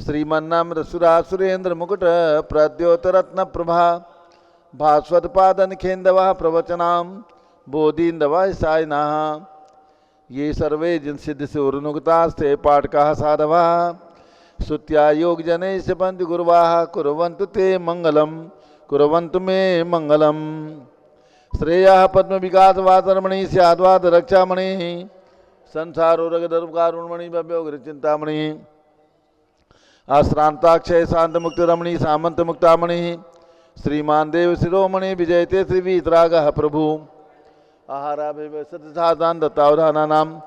श्रीमन्नाम सुरेंद्र मुकुट प्रद्योतरत्न प्रभा भास्वत पादन खेन्दवा प्रवचनाम बोधीन्दवा सायना ये सर्वे जिन सिद्ध से उन्नुक्तास्ते पाठका साधवा सुत्या योग जने से पंथ गुरुवाह कुर्वन्तु ते मंगलम कुर्वन्तु मे मंगलम श्रेया पद्म विकास वातरमणि स्याद्वाद रक्षामणि संसारो रगदरुकारुणमणि भव्योग्र चिंतामणि आश्रांताक्षय शांत मुक्त रमणी सामंत मुक्तामणि श्रीमान देव शिरोमणि विजयते श्री वीतराग प्रभु आहाराभिवसतान दत्तावधानानाम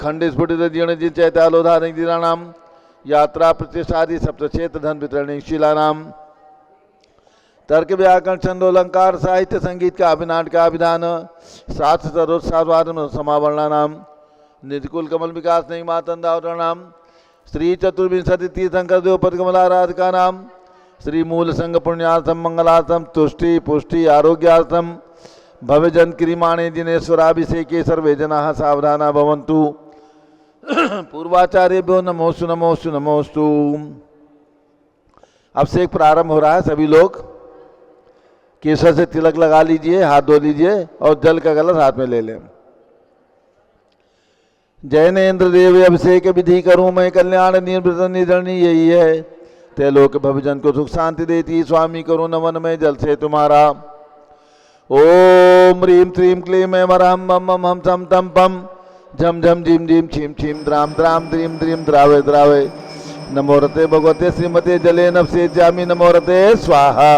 खंडिस्फुटित जीर्ण जिन चैतालोधारण दीनानाम यात्रा प्रतिष्ठादि सप्तक्षेत्र धन वितरणशीलानाम तर्क व्याकरण छंदोलंकार साहित्य संगीत का अभिनाट का अभिधान सात सरोत्साद समावर्णानाम निधिकुल कमल विकास नहीं मातंदावरणाम श्री चतुर्विंशति तीर्थंकर देव पदकमलाराधिका नाम श्री मूल संघ पुण्यार्थम मंगलार्थम तुष्टि पुष्टि आरोग्यार्थम भव्यजन क्रियमाणे दिनेश्वराभिषेके सर्वे जनाः सावधाना भवन्तु पूर्वाचार्यभ्यो नमोस्तु नमोस्तु नमोस्तु। अब से एक प्रारंभ हो रहा है। सभी लोग केसर से तिलक लगा लीजिए, हाथ धो लीजिए और जल का गलस हाथ में ले लें। जैनेन्द्र देव अभिषेक विधि करूं मैं कल्याण निर्वृत निधरणी यही है त्रिलोक भवजन को सुख शांति देती स्वामी करूं नमन में जल से तुम्हारा। ओम ह्रीं श्रीं क्लीं ऐं वरहं मम मम हम सम तम पम झम झम झीम झीम छीम छीम द्राम द्राम द्रीम द्रीम द्रावे द्रावे नमो रते भगवते श्रीमते जले नभसे जामी नमो रते स्वाहा।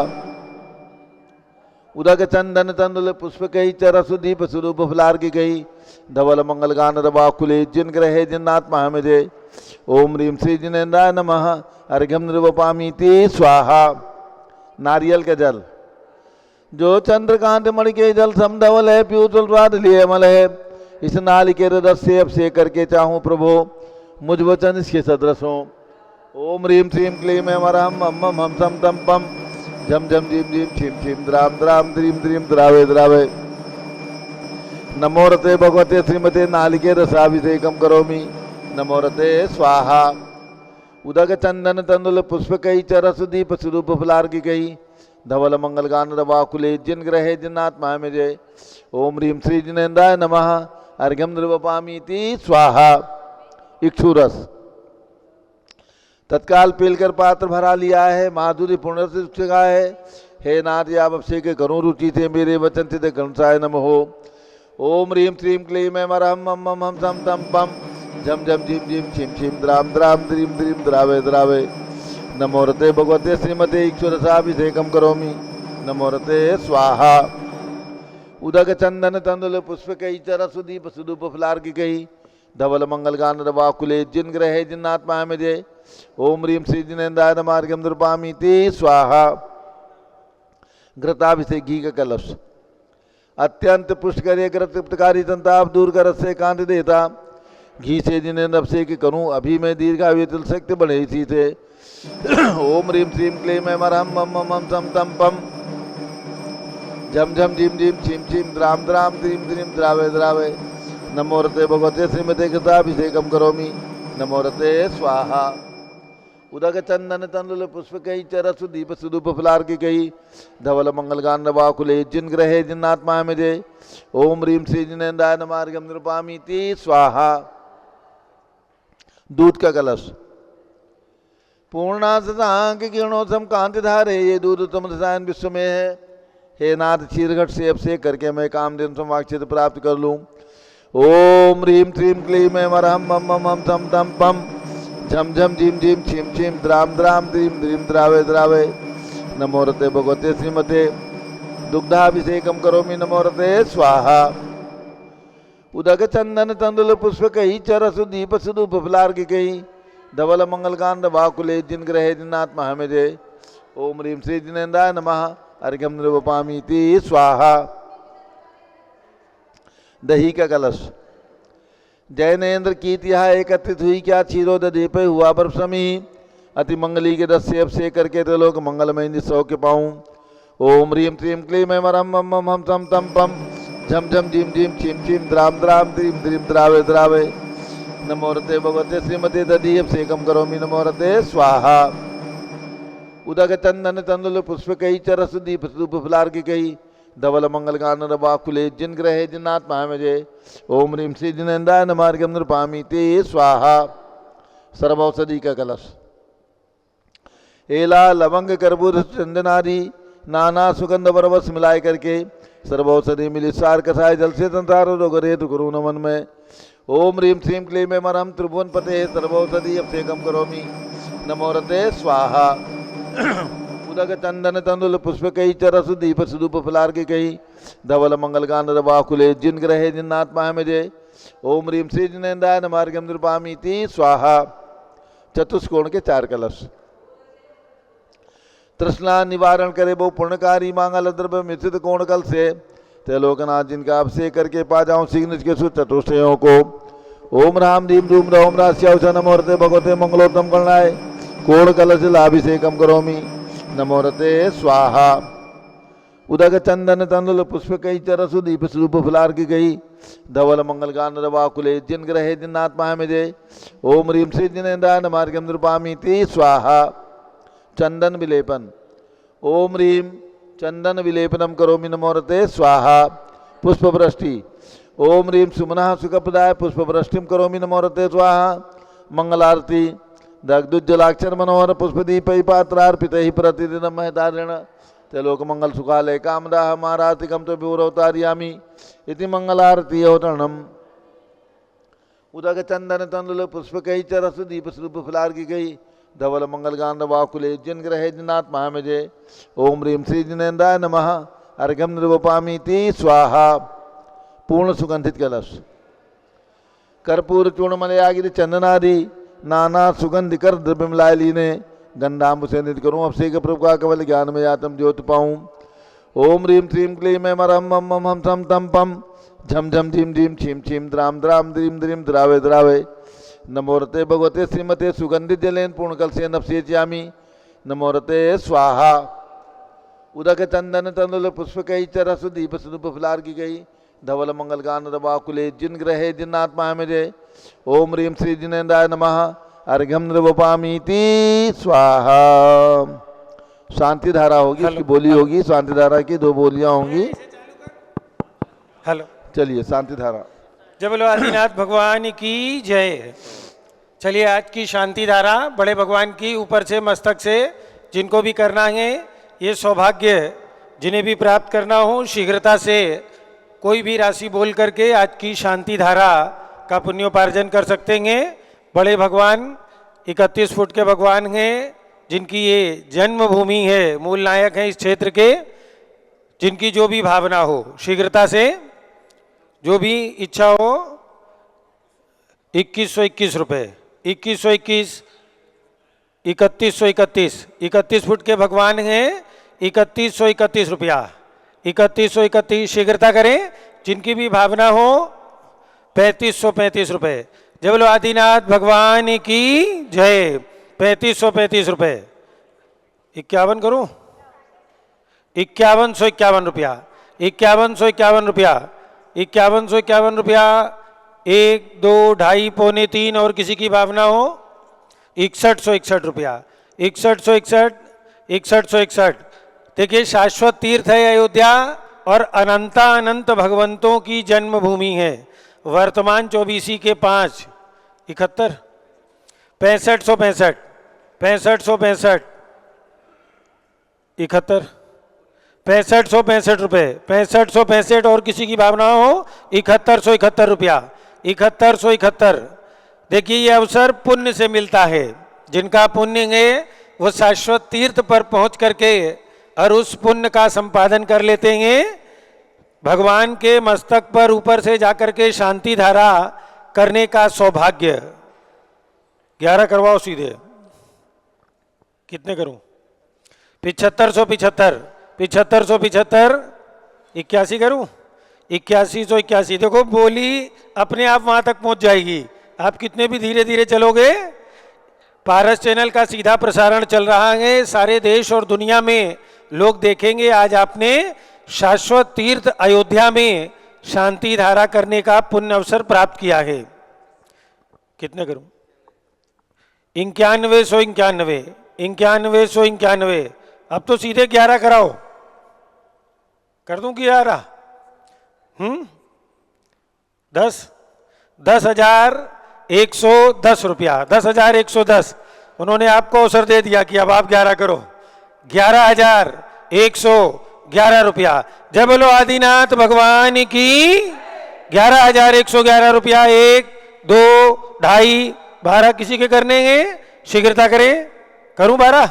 उदक चंदन तंदुल पुष्प कही चरसु दीप स्वरूप फुलार की गई धवल मंगल गान रवाकुले जिन ग्रहे जिन्नात्मा मुझे ओम ह्रीं श्री जिनेन्द्राय नमः अर्घ्यम निर्वपामीति स्वाहा। नारियल का जल जो चंद्रकांत मणि के जल समधवल है पीयूष स्वाद लिए मल है इस नालिके रस से अब से करके चाहूँ प्रभु मुझ वचन इसके सदृश हो। ओम ह्रीं श्रीं क्लीं ऐं वरहं मम मम हम सम तम पम झम झम झीम झीम छीम छीम द्राम द्राम द्रीम द्रीम द्रावे द्रावे नमो रते भगवते श्रीमते नालिके रसाभिषेकम करोमि नमो रते स्वाहा। उदक चंदन तंदुल पुष्प कई चरस दीप स्वरूप फुलार की गई धवल मंगल गान रवाकुले जिन ग्रहे जिन्नात्मा में जय ओम ह्रीं श्री जिनेन्द्राय नमः अर्घ्यम निर्वपामीति स्वाहा। इक्षुरस तत्काल पीलकर पात्र भरा लिया है माधुरी पूर्ण से चुका है। हे नाथ आप अभिषेक करूँ रुचि थे मेरे वचन थे गणसाय नम हो। ओम ह्रीं श्रीं क्लीं ऐं वरहं मम मम हम सम तम पम झम झम झीम झीम छीम छीम द्राम द्राम द्रीम द्रीम द्रावे द्रावे नमो रते भगवते श्रीमते ईश्वरसाभिषेकम करोमि नमो रते स्वाहा। उदक चंदन तंदुल पुष्प कई चरसु दीप सुदूप फुलार की गई धवल मंगल गान रवाकुले जिन ग्रहे जिन्नात्मा में जय ओम ह्रीं श्री जिनेन्द्राय नमः अर्घ्यम निर्वपामीति स्वाहा। घृताभिषेक घी का कलश अत्यंत पुष्ट करे ग्रतकारी संताप दूर कर से कांत देता घी से जिन्हें अभिषेक करूं अभी मैं दीर्घायु तिल शक्ति बढ़े इसी थे। ओम ह्रीं श्रीं क्लीं ऐं वरहं मम मम हम सम तम पम झम झम झीम झीम छीम छीम द्राम द्राम द्रीम द्रीम द्रावे द्रावे नमो रते भगवते श्रीमते घृताभिषेकम करोमि नमो रते स्वाहा। उदक चंदन तंदुल पुष्प कई चरसु दीप सुदूप फुलार की गई धवल मंगल गान रवाकुले जिन ग्रहे जिन्नात्मा में जय ओम ह्रीं श्री जिनेन्द्राय नमः अर्घ्यम निर्वपामीति स्वाहा। दूध का कलश पूर्णा शशांक किरणोत्तम कांति धारे ये दूध उत्तम रसायन विश्व में है। हे नाथ क्षीरघट से अभिषेक करके मैं कामधेनु संवाक्षित प्राप्त कर लूँ। ओम ह्रीं श्रीं क्लीं ऐं वरहं मम मम हम सम तम पम झम झम झीम झीम छीम छीम द्राम द्राम द्रीम द्रीम द्रावे द्रावे नमो रते भगवते श्रीमते दुग्धाभिषेकम करोमि नमो रते स्वाहा। उदक चंदन तंदुल पुष्प कही चरसु दीप सुदूप फुलार की कही धवल मंगल गान रवाकुले जिन ग्रहे जिन्नात्मा हमें जय ओम ह्रीं श्री जिनेन्द्राय नमः अर्घ्यम निर्वपामीति स्वाहा। दही का कलश जैनेन्द्र कीर्ति यहाँ एकत्रित हुई क्या क्षीरोद दीप हुआ बर्फ समी अति मंगली के रस से अभिषेक करके त्रिलोक मंगलमय निसौ के पाऊँ। ओम ह्रीं श्रीं क्लीं ऐं वरहं मम मम हम सम तम पम झम झम झीम झीम छीम छीम द्राम द्राम द्रीम द्रीम द्रावे द्रावे नमोरते भगवते श्रीमते दधीयसेकं करोमि नमोरते स्वाहा उदक चंदन तंदुल पुष्पकैश्च रसदीप फलार्घिकैः धवल मंगल गान रवाकुले जिन ग्रहे जिन्नात्मा मजे ओम ह्रीं श्री जिनेन्द्राय नमः अर्घ्यं नृपामि ते स्वाहा। सर्वौषधि का कलश एला लवंग कर्पूर चंदनादि नाना सुगंध बरबस मिलाए करके सर्वौषधि मिली सार कसाय जल से संसार रोग रेतु करो नमन में ओम ह्रीं श्रीं क्लीं में मरहम त्रिभुवन पते सर्वौषधि अभिषेकम करोमि नमोरते स्वाहा उदक चंदन तंदुल पुष्पकैश्च रसदीप सुदूप फलार्घिकैः धवल मंगल गान रवाकुले जिन ग्रहे जिन्नात्मा मजे ओम ह्रीं श्री जिनेन्द्राय नमः अर्घ्यं नृपामि ते स्वाहा। चतुष्कोण के 4 कलश तृष्णा निवारण करे वो पुण्यकारी मांगल द्रव्य मिश्रित कोण कल से त्रिलोकनाथ जिनका अभिषेक करके पा जाऊं शीघ्र के चतुष्टयों को ओम राम रीम रूम रोम राश्यावसा नमोरते भगवते मंगलोत्तम गणाय कोण कलश लाभिषेकम करोमि नमोरते स्वाहा उदक चंदन तंदुल पुष्पकैश्च रसदीप स्वरूप फलार्घिकैः धवल मंगल गान रवाकुले जिन ग्रहे जिन्नात्मा मजे ओम ह्रीं श्री जिनेन्द्राय नमः अर्घ्यं नृपामि ते स्वाहा। चंदन विलेपन ओम ह्रीं चंदन विलेपनम करोमि नमोरते स्वाहा। पुष्पवृष्टि ओम ह्रीं सुमनः सुखप्रदाय पुष्पवृष्टिम करोमि नमोरते स्वाहा। मंगलारती दग्धुज्जलाक्षर मनोहर पुष्पदीपै पात्रार्पितैः प्रतिदिनं महदारेण त्रिलोक मंगल सुखालय कामदाह मारातिकं तो विवरवतारयामि इति मंगलारती अवतरणम् उदक चंदन तंदुल पुष्पकैश्च रसदीप स्वरूप फलार्घिकैः धवल मंगल गान वाकुले जिन ग्रहे जिन्नात्मा मजे ओम ह्रीं श्री जिनेन्द्राय नमः अर्घ्यं निर्वपामि ते स्वाहा। पूर्ण सुगंधित कलश कर्पूर चूर्ण मलयागिरि चंदनादि नाना सुगंध कर द्रव्य मिलाए लीने गंधाम्ब से नित करूँ अभिषेक प्रभु का केवल ज्ञान में आत्म ज्योत पाऊँ ओम ह्रीं श्रीं क्लीं में मरहम मम मम हम सम तम पम झम झम झीम झीम छीम छीम द्राम द्राम द्रीम द्रीम द्रावे द्रावे नमोरते भगवते श्रीमते सुगंधित जलेन पूर्ण कल से नपसेच्यामि नमोरते स्वाहा उदक चंदन तंदुल पुष्पकैश्च रसदीप स्वरूप फलार्घिकैः धवल मंगल गान रवाकुले जिन ग्रहे जिन्नात्मा मजे ओम ह्रीं श्री जिनेन्द्राय नमः अर्घ्यं नृवपामि ते स्वाहा। शांति धारा होगी, उसकी बोली होगी, शांति धारा की 2 बोलियां होंगी। हेलो चलिए शांति धारा। जय बोलो आदिनाथ भगवान की जय। चलिए आज की शांति धारा बड़े भगवान की ऊपर से मस्तक से जिनको भी करना है ये सौभाग्य जिन्हें भी प्राप्त करना हो शीघ्रता से कोई भी राशि बोल करके आज की शांति धारा का पुण्योपार्जन कर सकते हैं। बड़े भगवान 31 फुट के भगवान हैं जिनकी ये जन्मभूमि है, मूल नायक हैं इस क्षेत्र के, जिनकी जो भी भावना हो शीघ्रता से जो भी इच्छा हो 2121 रुपये 2121 3131 31 फुट के भगवान हैं 3131 रुपया 3131 शीघ्रता करें जिनकी भी भावना हो 3535 रुपये। जय बोलो आदिनाथ भगवान की जय। 3535 रुपये 51 करूं 5151 रुपया 5151 रुपया 5151 रुपया 1 2 ढाई पौने 3 और किसी की भावना हो 6161 रुपया 6161 6161। देखिए शाश्वत तीर्थ है अयोध्या और अनंता अनंत भगवंतों की जन्मभूमि है। वर्तमान 24 के 5 71 6565 6565 71 6565 रुपये 6565 और किसी की भावना हो 7171 रुपया 7171। देखिए ये अवसर पुण्य से मिलता है, जिनका पुण्य है वो शाश्वत तीर्थ पर पहुंच करके और उस पुण्य का संपादन कर लेते हैं। भगवान के मस्तक पर ऊपर से जाकर के शांति धारा करने का सौभाग्य। 11 करवाओ सीधे। कितने करूं 7575 7575 81 करूं 8181। देखो बोली अपने आप वहां तक पहुंच जाएगी। आप कितने भी धीरे धीरे चलोगे। पारस चैनल का सीधा प्रसारण चल रहा है, सारे देश और दुनिया में लोग देखेंगे। आज आपने शाश्वत तीर्थ अयोध्या में शांति धारा करने का पुण्य अवसर प्राप्त किया है। कितने करूं? 9191, 9191। अब तो सीधे 11 कराओ। कर दूं 11? 10,110 रुपया, 10,110। उन्होंने आपको अवसर दे दिया कि अब आप 11 करो। 11,111 रुपया। जय बोलो आदिनाथ भगवान की। 11,111 रुपया। 1, 2, 2.5, 12 किसी के करने हैं? शीघ्रता करें। करूं 12?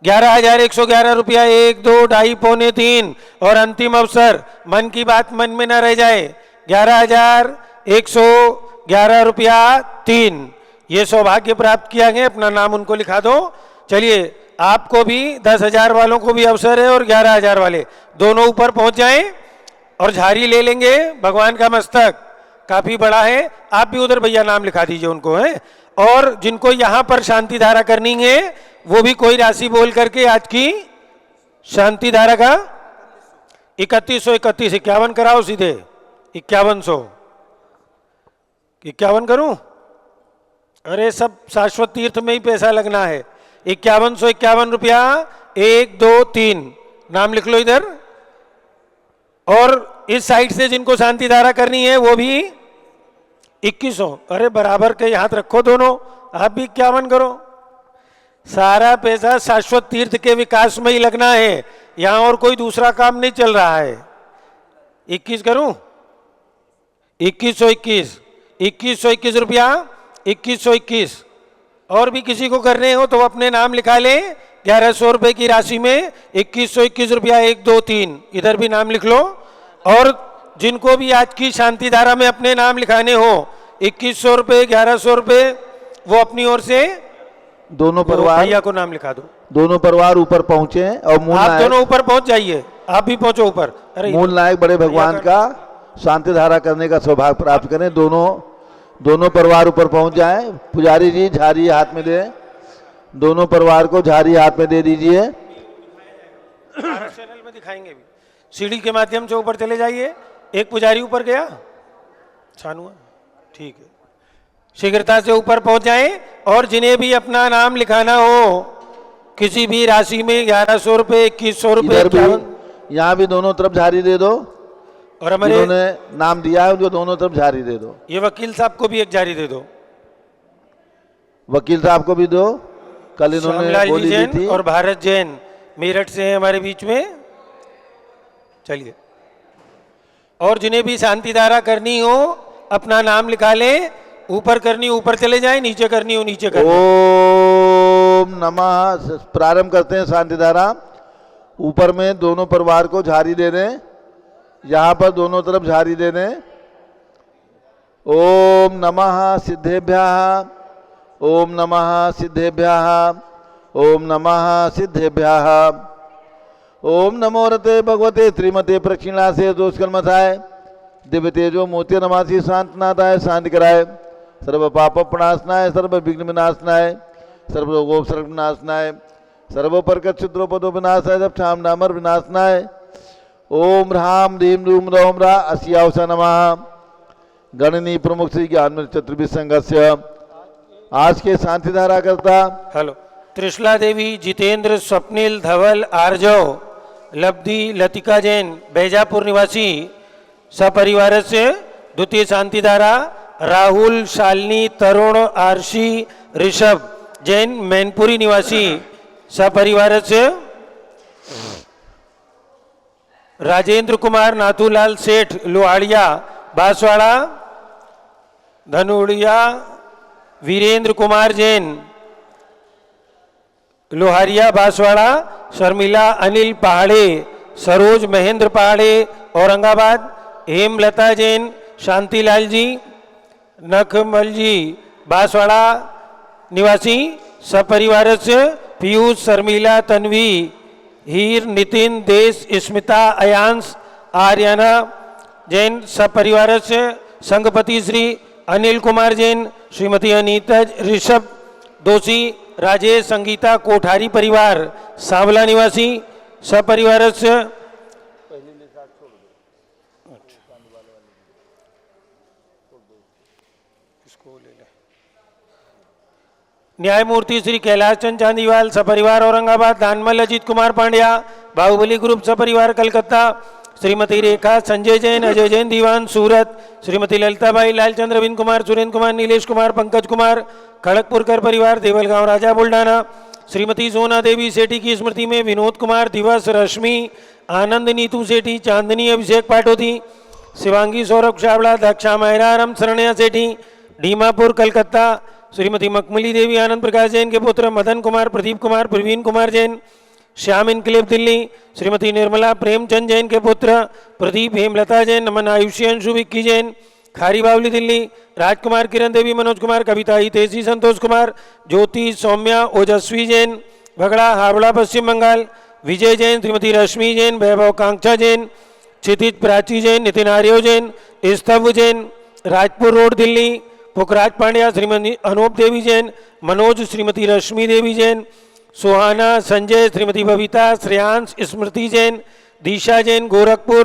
11,111 रुपया। 1, 2, 2.5, पौने 3 और अंतिम अवसर। मन की बात मन में न रह जाए। 11,111 रुपया 3। ये सौभाग्य प्राप्त किया गया। अपना नाम उनको लिखा दो। चलिए, आपको भी 10,000 वालों को भी अवसर है और 11,000 वाले दोनों ऊपर पहुंच जाएं और झाड़ी ले लेंगे। भगवान का मस्तक काफी बड़ा है। आप भी उधर भैया नाम लिखा दीजिए उनको, है। और जिनको यहां पर शांति धारा करनी है वो भी कोई राशि बोल करके आज की शांति धारा का 3131, 51 कराओ सीधे। 5100, 51 करूं? अरे सब शाश्वत तीर्थ में ही पैसा लगना है। 5151 रुपया। 1, 2, 3 नाम लिख लो इधर। और इस साइड से जिनको शांति धारा करनी है वो भी 2100। अरे बराबर के हाथ रखो दोनों। आप भी 51 करो। सारा पैसा शाश्वत तीर्थ के विकास में ही लगना है। यहां और कोई दूसरा काम नहीं चल रहा है। 21 करूं? 2121, 2121 रुपया। 2121। और भी किसी को करने हो तो अपने नाम लिखा ले। 1100 रुपए की राशि में 2121 रुपया। 1, 2, 3 इधर भी नाम लिख लो। और जिनको भी आज की शांति धारा में अपने नाम लिखाने हो 2100 रुपये, 1100 रुपये, वो अपनी ओर से दोनों परिवार भैया को नाम लिखा दो। दोनों परिवार ऊपर पहुंचे और मूल आप नायक, दोनों ऊपर पहुंच जाइए। आप भी पहुंचो ऊपर। अरे मूल नायक बड़े भगवान का शांति धारा करने का सौभाग्य प्राप्त करें। दोनों परिवार ऊपर पहुंच जाएं। पुजारी जी झाड़ी हाथ में दे। दोनों परिवार को झाड़ी हाथ में दे दीजिए। चैनल में दिखाएंगे भी। सीढ़ी के माध्यम से ऊपर चले जाइए। एक पुजारी ऊपर गया, छानुआ, ठीक है। शीघ्रता से ऊपर पहुंच जाएं। और जिन्हें भी अपना नाम लिखाना हो किसी भी राशि में 1100 रुपये, 2100 रुपये, यहाँ भी दोनों तरफ झाड़ी दे दो। और हमारे जिन्होंने नाम दिया है जो दोनों तरफ झाड़ी दे दो। ये वकील साहब को भी एक झाड़ी दे दो। वकील साहब को भी दो। कल इन्होंने बोली दी थी। और भारत जैन मेरठ से हैं हमारे बीच में। चलिए, और जिन्हें भी शांति धारा करनी हो अपना नाम लिखा ले। ऊपर करनी ऊपर चले जाए, नीचे करनी हो नीचे कर। ओम नमः। प्रारंभ करते हैं शांति धारा। ऊपर में दोनों परिवार को झाड़ी दे दें। यहाँ पर दोनों तरफ झाड़ी दे दें। ओम नमः सिद्धेभ्यः, ओम नमः सिद्धेभ्यः, ओम नमः सिद्धेभ्यः। ओम नमो रते भगवते श्रीमते प्रक्षिणासे दोषकर्मसाय दिव्य तेजो मोती नमासी शांतनाथाय शांति कराय सर्व पाप प्रणाशनाय सर्व विघ्न विनाशनाय सर्व रोगोपसर्ग विनाशनाय सर्व परकट क्षुद्रोपदो विनाशाय जब शाम नामर विनाशनाय। ओम ह्राम ह्रीम रूम रौम रा अस्यावसा नमः। गणनी प्रमुख श्री ज्ञान चतुर्भुज संघस्य आज के शांति धारा करता। हेलो। त्रिशला देवी, जितेंद्र, स्वप्निल, धवल, आर्जव, लब्धि, लतिका जैन, बैजापुर निवासी सपरिवार से द्वितीय शांति धारा। राहुल, शालिनी, तरुण, आरशी, ऋषभ जैन मैनपुरी निवासी सपरिवार से। राजेंद्र कुमार, नाथूलाल सेठ, लोहाड़िया बांसवाड़ा, धनुड़िया, वीरेंद्र कुमार जैन, लोहारिया बांसवाड़ा, शर्मिला अनिल पहाड़े, सरोज महेंद्र पहाड़े औरंगाबाद, हेमलता जैन, शांतिलाल जी, नखमल जी बांसवाड़ा निवासी सपरिवार से। पीयूष, शर्मिला, तन्वी, हीर, नितिन, देश, स्मिता, अयांश, आर्याना जैन सपरिवार से। संघपति श्री अनिल कुमार जैन, श्रीमती अनीता, ऋषभ दोषी, राजेश, संगीता, कोठारी परिवार सांवला निवासी सपरिवार से। इसको ले ले। न्यायमूर्ति श्री कैलाश चंद चांदीवाल सपरिवार औरंगाबाद, दानमल अजीत कुमार पांड्या बाहुबली ग्रुप सपरिवार कलकत्ता, श्रीमती रेखा संजय जैन अजय जैन दीवान सूरत, श्रीमती ललिताबाई लालचंद्र अरविंद कुमार सुरेंद्र कुमार नीलेश कुमार पंकज कुमार खड़गपुरकर परिवार देवलगांव राजा बुल्ढाना, श्रीमती सोना देवी सेठी की स्मृति में विनोद कुमार दिवस रश्मि आनंद नीतू सेठी चांदनी अभिषेक पाटोती, शिवांगी सौरभ चावड़ा दक्षा महरारम शरणया सेठी डीमापुर कलकत्ता, श्रीमती मखमली देवी आनंद प्रकाश जैन के पुत्र मदन कुमार प्रदीप कुमार प्रवीण कुमार जैन श्याम इनकलेब दिल्ली, श्रीमती निर्मला प्रेमचंद जैन के पुत्र प्रदीप हेमलता जैन नमन आयुषी अंशु विक्की जैन खारी बावली दिल्ली, राजकुमार किरण देवी मनोज कुमार कविता हितेशी संतोष कुमार ज्योति सौम्या ओजस्वी जैन भगड़ा हावड़ा पश्चिम बंगाल, विजय जैन श्रीमती रश्मि जैन वैभव कांक्षा जैन क्षितिज प्राची जैन नितिन आर्यो जैन स्तव जैन राजपुर रोड दिल्ली, पुखराज पांड्या श्रीमती अनूप देवी जैन मनोज श्रीमती रश्मि देवी जैन सुहाना संजय श्रीमती बबीता श्रेयांश स्मृति जैन दिशा जैन गोरखपुर,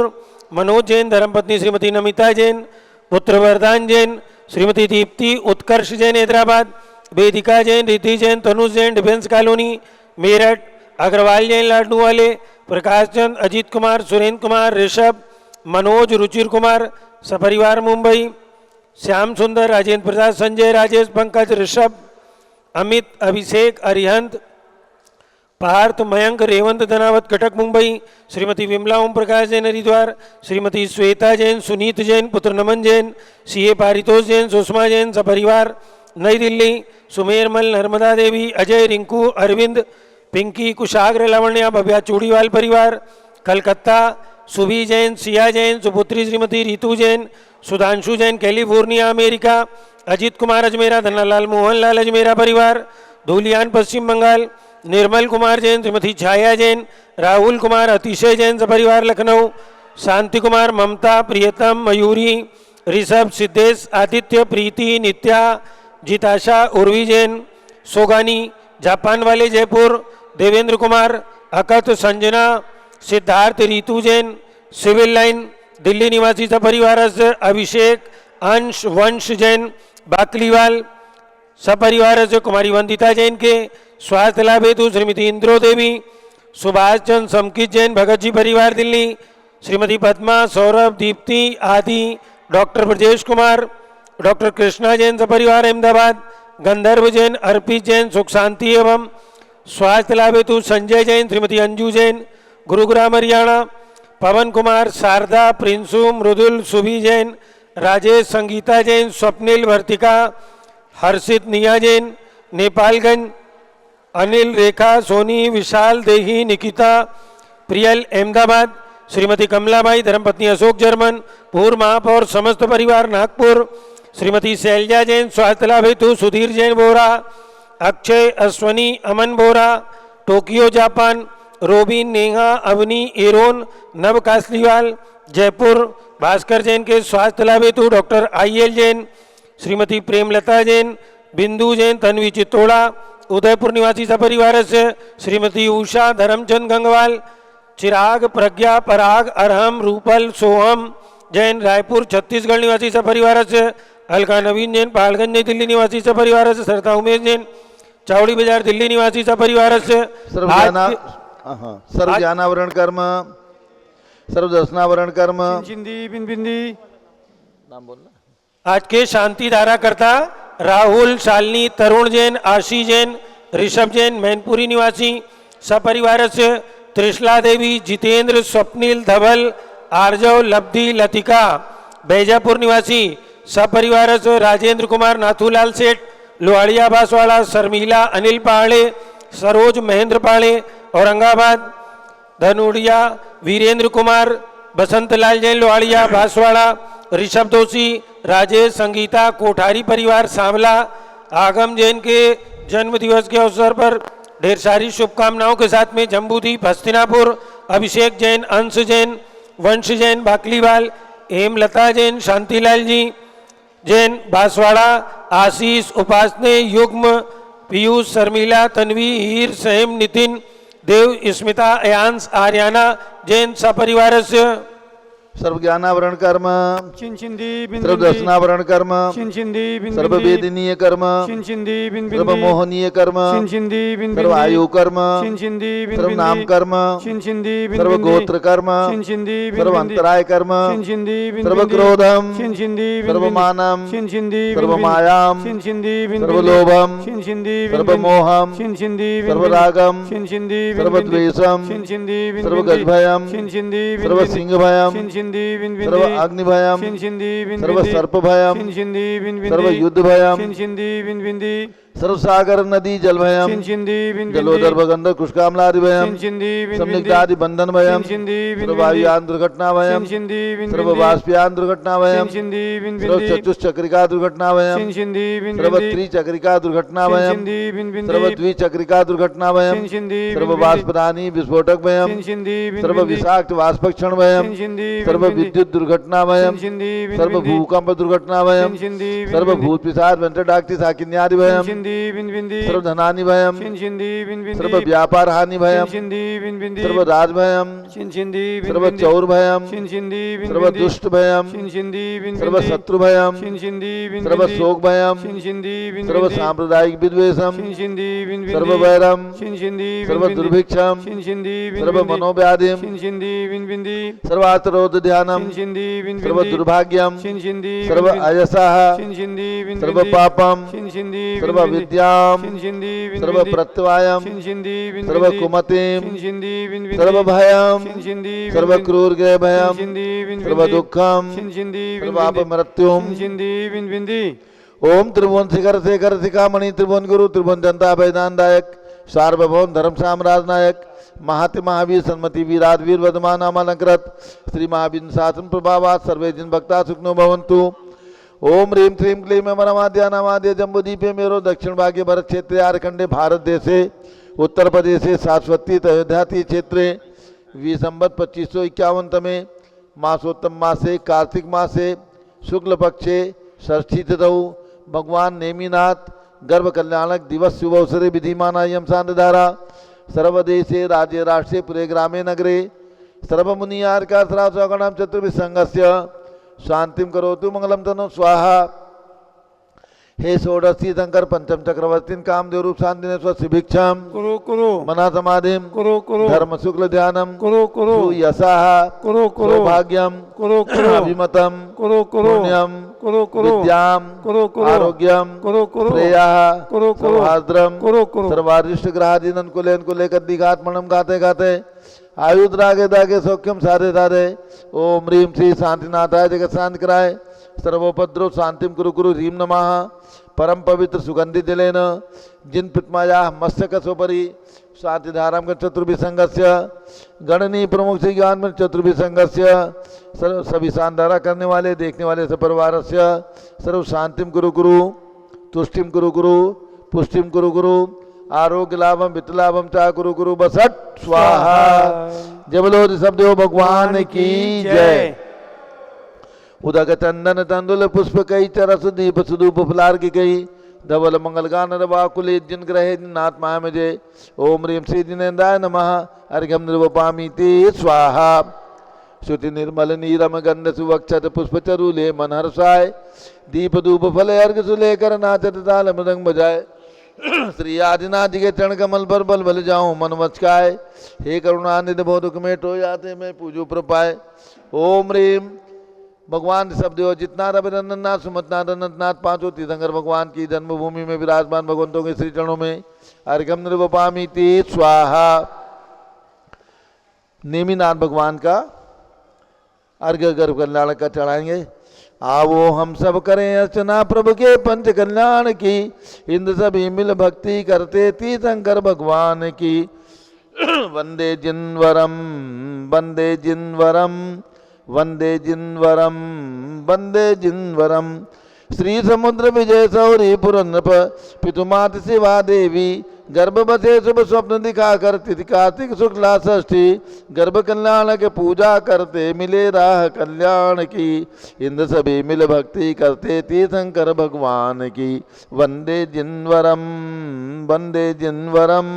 मनोज जैन धर्मपत्नी श्रीमती नमिता जैन पुत्र वरदान जैन श्रीमती दीप्ति उत्कर्ष जैन हैदराबाद, वेदिका जैन रिद्धि जैन तनुज जैन डिफेंस कॉलोनी मेरठ, अग्रवाल जैन लाडनू वाले प्रकाश चंद अजीत कुमार सुरेंद्र कुमार ऋषभ मनोज रुचिर कुमार सपरिवार मुंबई, श्याम सुंदर राजेंद्र प्रसाद संजय राजेश पंकज ऋषभ अमित अभिषेक अरिहंत पार्थ मयंक रेवंत धनावत कटक मुंबई, श्रीमती विमला ओम प्रकाश जैन हरिद्वार, श्रीमती श्वेता जैन सुनीत जैन पुत्र नमन जैन सीए पारितोष जैन सुषमा जैन सपरिवार नई दिल्ली, सुमेर मल नर्मदा देवी अजय रिंकू अरविंद पिंकी कुशाग्र लावण्या भव्या चूड़ीवाल परिवार कलकत्ता, सुभी जैन सिया जैन सुपुत्री श्रीमती रितु जैन सुधांशु जैन कैलिफोर्निया अमेरिका, अजीत कुमार अजमेरा धनालाल मोहनलाल अजमेरा परिवार धूलियान पश्चिम बंगाल, निर्मल कुमार जैन श्रीमती छाया जैन राहुल कुमार अतिशय जैन सपरिवार लखनऊ, शांति कुमार ममता प्रियतम मयूरी ऋषभ सिद्धेश आदित्य प्रीति नित्या जिताशा उर्वी जैन सोगानी जापान वाले जयपुर, देवेंद्र कुमार अकत संजना सिद्धार्थ रितु जैन सिविल लाइन दिल्ली निवासी सपरिवार से अभिषेक अंश वंश जैन बाकलीवाल सपरिवार से कुमारी वंदिता जैन के स्वास्थ्य लाभ हेतु श्रीमती इंद्रो देवी सुभाष चंद समकित जैन भगत जी परिवार दिल्ली, श्रीमती पद्मा सौरभ दीप्ति आदि डॉक्टर ब्रजेश कुमार डॉक्टर कृष्णा जैन सपरिवार अहमदाबाद, गंधर्व जैन अर्पित जैन सुख शांति एवं स्वास्थ्य लाभ हेतु संजय जैन श्रीमती अंजू जैन गुरुग्राम हरियाणा, पवन कुमार शारदा प्रिंसू मृदुल सुभी जैन राजेश संगीता जैन स्वप्निल वर्तिका हर्षित निया जैन नेपालगंज, अनिल रेखा सोनी विशाल देही निकिता प्रियल अहमदाबाद, श्रीमती कमलाबाई धर्मपत्नी अशोक जर्मन पूर्व महापौर समस्त परिवार नागपुर, श्रीमती शैलजा जैन स्वास्थ्य लाभ हेतु Sudhir Jain Bora, Akshay Ashwani Aman Bora Tokyo Japan, Robin Neha Avani Aaron Nav Kasliwal Jaipur, Bhaskar Jain के स्वास्थ्य लाभ हेतु डॉक्टर IL जैन, श्रीमती प्रेमलता जैन बिंदु जैन तन्वी चित्तोड़ा उदयपुर निवासी सपरिवार से श्रीमती उषा धर्मचंद गंगवाल, चिराग प्रज्ञा पराग अरहम रूपल सोहम जैन रायपुर छत्तीसगढ़ निवासी सपरिवार से अलका नवीन जैन पहाड़गंज नई दिल्ली निवासी सपरिवार से सरता उमेश जैन चावड़ी बाजार दिल्ली निवासी सपरिवार से सर्वज्ञानावरण कर्म सर्वदर्शनावरण कर्म बिंदी नाम बोलना आज के शांति धारा करता राहुल शालिनी तरुण जैन आशी जैन ऋषभ जैन मैनपुरी निवासी सपरिवार से त्रिशला देवी जितेंद्र स्वप्निल धवल आर्जव लब्धि लतिका बैजापुर निवासी सपरिवार से राजेंद्र कुमार नाथूलाल सेठ लोहाड़िया बांसवाड़ा शर्मिला अनिल पहाड़े सरोज महेंद्र पहाड़े औरंगाबाद, धनुड़िया वीरेंद्र कुमार बसंतलाल जैन लोहाड़िया बांसवाड़ा, ऋषभ दोषी राजेश संगीता कोठारी परिवार सांवला, आगम जैन के जन्म दिवस के अवसर पर ढेर सारी शुभकामनाओं के साथ में जम्बूद्वीप हस्तिनापुर, अभिषेक जैन अंश जैन वंश जैन बाकलीवाल, हेमलता जैन शांतिलाल जी जैन बांसवाड़ा, आशीष उपासने युग्म पीयूष शर्मिला तन्वी हीर सहेम नितिन देव स्मिता अयांश आर्याना जैन सपरिवार से सर्व ज्ञानावरण कर्म, छिंछिंदी बिन सर्व दर्शनावरण कर्म, छिंछिंदी बिन सर्व वेदनीय कर्म, छिंछिंदी बिन सर्व मोहनीय कर्म, छिंछिंदी बिन सर्व आयु कर्म, छिंछिंदी बिन सर्व नाम कर्म, छिंछिंदी बिन सर्व गोत्र कर्म, छिंछिंदी बिन सर्व अंतराय कर्म, छिंछिंदी बिन सर्व क्रोधम, छिंछिंदी बिन सर्व मानम, छिंछिंदी सर्व मायाम, छिंछिंदी बिन सर्व लोभम, छिंछिंदी सर्व मोहम, छिंछिंदी सर्व रागम, छिंछिंदी सर्व द्वेषम, छिंछिंदी सर्व गजभयम, छिंछिंदी सर्व सिंह भयम, छिंछिंदी बिन सर्व अग्नि भयम, छिंछिंदी बिन सर्व सर्प भयम, छिंछिंदी बिन सर्व युद्ध भयम, छिंछिंदी बिन सर्व सागर नदी जल भयम, छिंछिंदी बिन जलोदर भगंधर कुष्कामलादि भयम, छिंछिंदी बिन संनिग्धादि बंधन भयम, छिंछिंदी बिन सर्व वायुयान दुर्घटना भयम, छिंछिंदी बिन सर्व वाष्पयान दुर्घटना भयम, छिंछिंदी बिन सर्व चतुष्चक्रिका दुर्घटना भयम, छिंछिंदी बिन सर्व त्रिचक्रिका दुर्घटना भयम, छिंछिंदी बिन सर्व द्विचक्रिका दुर्घटना भयम, छिंछिंदी सर्व वाष्पदानी विस्फोटक भयम, छिंछिंदी बिन सर्व विषाक्त वाष्पक्षण भयम, छिंछिंदी सर्व विद्युत दुर्घटना भयम, छिंछिंदी बिन सर्व भूकंप दुर्घटना भयम, छिंछिंदी सर्व भूत पिशाच वेंटडाक्ति साकिन्यादि भयम, छिंछिंदी बिन सर्व धनानि भयम, छिंछिंदी बिन सर्व व्यापार हानि भयम, छिंछिंदी बिन सर्व राज भयम, छिंछिंदी बिन सर्व चौर भयम, छिंछिंदी बिन सर्व दुष्ट भयम, छिंछिंदी बिन सर्व शत्रु भयम, छिंछिंदी बिन सर्व शोक भयम, छिंछिंदी बिन सर्व सांप्रदायिक विद्वेषम, छिंछिंदी बिन सर्व वैरम, छिंछिंदी सर्व दुर्भिक्षम, छिंछिंदी बिन सर्व मनोव्याधिम, छिंछिंदी बिन सर्व आत्रोध ध्यानम, छिंछिंदी बिन सर्व दुर्भाग्यम, छिंछिंदी सर्व अयसः, छिंछिंदी बिन सर्व पापम, छिंछिंदी सर्व विद्याम, छिंछिंदी बिन सर्व प्रत्यवायम, छिंछिंदी बिन सर्व कुमतिम, छिंछिंदी बिन सर्व भयम, छिंछिंदी सर्व क्रूर ग्रह भयम, छिंछिंदी बिन सर्व दुखम, छिंछिंदी बिन सर्व अपमृत्युम। छिंछिंदी बिन ओम त्रिभुवन शिखर शेखर शिखामणि त्रिभुवन गुरु त्रिभुवन जनता वैदानदायक सार्वभौम धर्म साम्राज्य नायक महाति महावीर सन्मति वीराद वीर वर्धमान नामालंकृत श्री महावीर शासन प्रभावात सर्वे जिन भक्ता सुखनो भवन्तु। ओम ह्रीं श्रीं क्लीं मरमाद्या नामाद्य जम्बूदीपे मेरो दक्षिण भागे भरत क्षेत्रे आरखंडे भारत देशे उत्तर प्रदेशे शाश्वती अयोध्याति क्षेत्रे विसंवत 2551 तमे मासोत्तम मासे कार्तिक मासे शुक्ल पक्षे षष्ठी तिथौ भगवान नेमिनाथ गर्भ कल्याणक दिवस शुभ अवसरे विधिमाना यम सांधारा सर्वदेशे राज्य राष्ट्रे पुरे ग्रामे नगरे सर्वमुनियार्का श्रावसगणम चतुर्विसंगस्य शांतिम करोतु मंगलम तनु स्वाहा। हे षोडशी शंकर पंचम चक्रवर्तीन कामदेव रूप शांति ने स्वशिभिक्षम कुरु मना समाधिम कुरु धर्म शुक्ल ध्यानम कुरु यशाह कुरु सौभाग्यम कुरु अभिमतम कुरु पुण्यम विद्याम आरोग्यम श्रेया सौहार्द्रम सर्वारिष्ट ग्रहादीनन को लेन को लेकर दिघात्मणम गाते गाते आयुध रागे दागे सौख्यम सारे सारे। ओम ह्रीं श्री शांतिनाथाय जगत शांति कराय सर्वोपद्रव शांतिम कुरु कुरु ह्रीं नमः परम पवित्र सुगंधि जलेन जिन पितमाया मस्तकसोपरि शांतिधाराम का चतुर्भिसंगस्य गणनीय प्रमुख श्री ज्ञान में चतुर्भिसंगस्य सभी शानदारा करने वाले देखने वाले सपरिवार सर्व शांतिम कुरु कुरु तुष्टिम कुरु कुरु पुष्टिम कुरु कुरु आरोग्य लाभम वित्त लाभम चा कुरु कुरु बसट स्वाहा। जय बोलो ऋषभदेव भगवान की जय। उदक चंदन तंदुल पुष्प कई चरस दीप सुदूप फुलार की कई धवल मंगल गान रवाकुले जिन ग्रहे नाथ माया में जय। ओम ह्रीं श्री जिनेन्द्राय नमः अर्घ्यम निर्वपामीति स्वाहा। श्रुति निर्मल नीरम गंध सुवक्षत पुष्प चरूले मन हर्षाय दीप धूप फल अर्घ सुलेकर नाचत ताल मृदंग बजाय। श्री आदिनाथ जी के चरण कमल पर बल बल जाऊं मन मचकाए हे करुणानिधि बोधुक में टो जाते मैं पूजो प्रपाए। ओम ह्रीं भगवान ऋषभदेव जितना रविरंदननाथ सुमतनाथ अनंतनाथ पांचों तीर्थंकर भगवान की जन्मभूमि में विराजमान भगवंतों के श्री चरणों में अर्घ्यम निर्वपामीति स्वाहा। नेमिनाथ भगवान का अर्घ्य गर्भ कल्याण का चढ़ाएंगे। आवो हम सब करें अर्चना प्रभु के पंच कल्याण की इंद्र सभी मिल भक्ति करते तीर्थंकर भगवान की। वंदे जिनवरम वंदे जिनवरम वंदे जिनवरम वंदे जिनवरम श्री समुद्र विजय सौरी पुरनप पितुमात शिवा देवी गर्भ बसे शुभ स्वप्न दिखा कर तिथि कार्तिक शुक्ला षष्ठी गर्भ कल्याण के पूजा करते मिले राह कल्याण की इंद्र सभी मिल भक्ति करते तीर्थंकर भगवान की। वंदे जिनवरम वंदे जिनवरम।